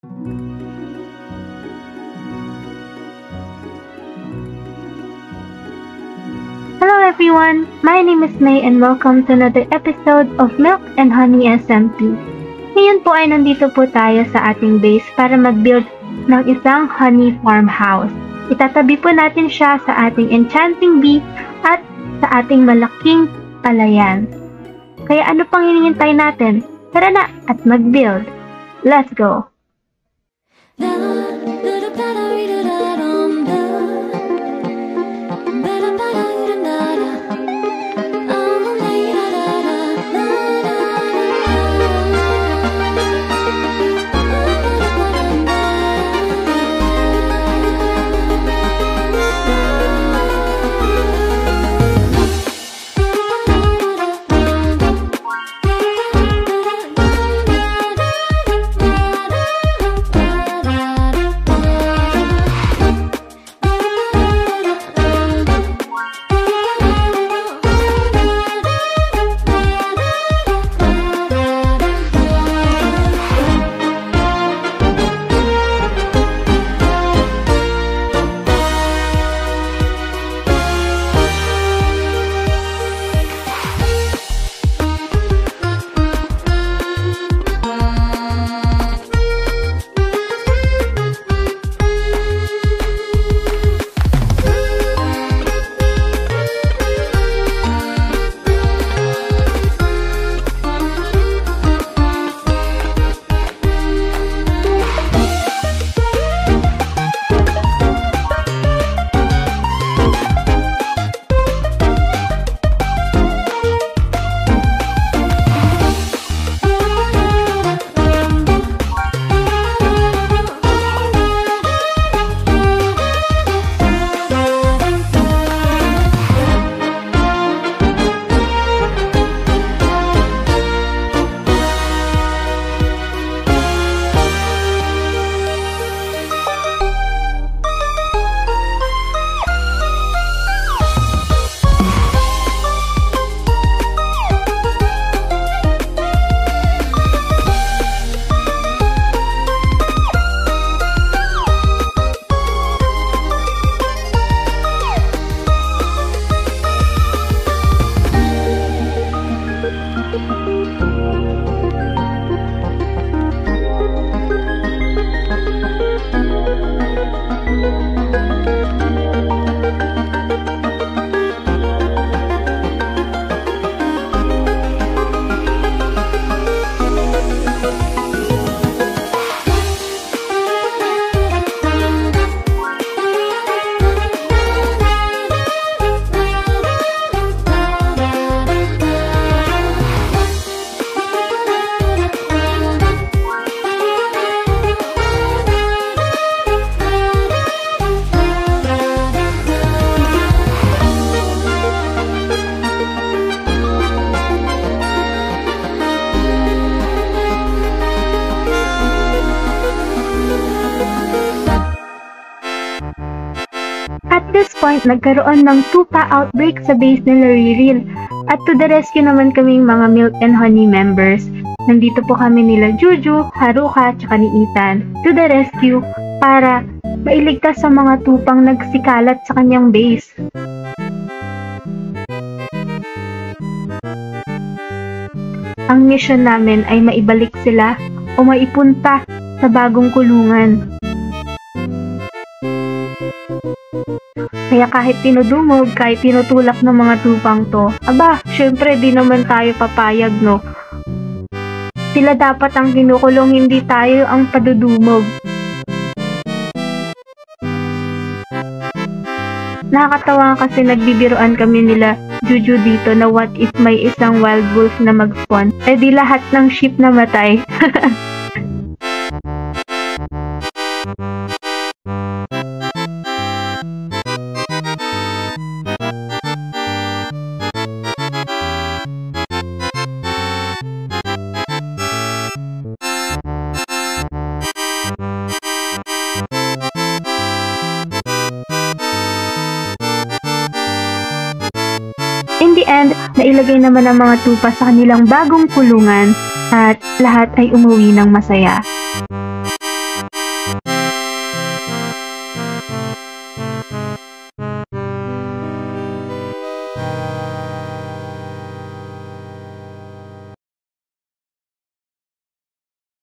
Hello everyone, my name is May and welcome to another episode of Milk and Honey SMP. Ngayon po ay nandito po tayo sa ating base para mag-build ng isang honey farmhouse. Itatabi po natin siya sa ating enchanting bee at sa ating malaking palayan. Kaya ano pang hinihintay natin? Tara na at mag-build. Let's go! At this point, nagkaroon ng tupa outbreak sa base nila Riril. At to the rescue naman kaming mga Milk and Honey members. Nandito po kami nila Juju, Haruka, tsaka ni Ethan to the rescue para mailigtas sa mga tupang nagsikalat sa kanyang base. Ang mission namin ay maibalik sila o maipunta sa bagong kulungan. Kaya kahit tinudumog, kahit tinutulak ng mga tupang to, aba, syempre di naman tayo papayag, no? Sila dapat ang kinukulong, hindi tayo ang padudumog. Nakakatawa kasi nagbibiroan kami nila Juju dito na what if may isang wild wolf na mag-spawn, eh di lahat ng sheep na matay. In the end, nailagay naman ang mga tupa sa kanilang bagong kulungan at lahat ay umuwi ng masaya.